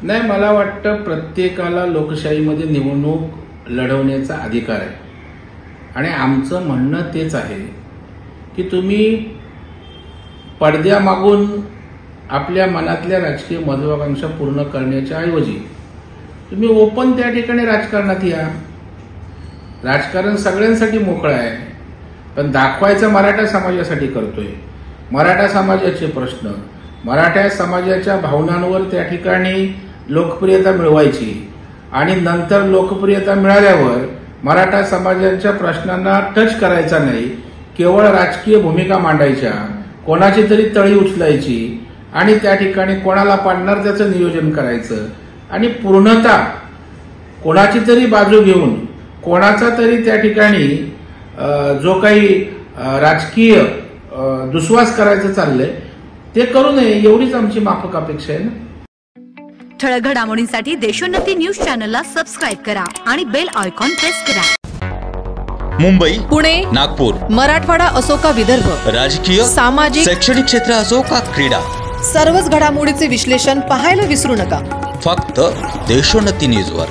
नाही, मला वाटतं प्रत्येकाला लोकशाहीमध्ये निवडणूक लढवण्याचा अधिकार आहे आणि आमचं म्हणणं तेच आहे की तुम्ही पडद्यामागून आपल्या मनातल्या राजकीय महत्वाकांक्षा पूर्ण करण्याच्या ऐवजी तुम्ही ओपन त्या ठिकाणी राजकारणात या। राजकारण सगळ्यांसाठी मोकळं आहे, पण दाखवायचं मराठा समाजासाठी करतोय। मराठा समाजाचे प्रश्न, मराठा समाजाच्या भावनांवर त्या ठिकाणी लोकप्रियता मिळवायची आणि नंतर लोकप्रियता मिळाल्यावर मराठा समाजाच्या प्रश्नांना टच करायचा नाही, केवळ राजकीय भूमिका मांडायच्या, कोणाची तरी तळी उचलायची आणि त्या ठिकाणी कोणाला पाडणार त्याचं नियोजन करायचं आणि पूर्णतः कोणाची तरी बाजू घेऊन कोणाचा तरी त्या ठिकाणी जो काही राजकीय दुस्वास करायचं चाललंय ते करू नये, एवढीच आमची माफक अपेक्षा आहे ना। ठळक घडामोडींसाठी देशोन्नती न्यूज चॅनलला सबस्क्राइब करा आणि बेल आयकॉन प्रेस करा। मुंबई, पुणे, नागपूर, मराठवाडा असो का विदर्भ, राजकीय, सामाजिक, शैक्षणिक क्षेत्र असो का क्रीडा, सर्वच घडामोडीचे विश्लेषण पाहायला विसरू नका। फक्त देशोन्नती न्यूजवर।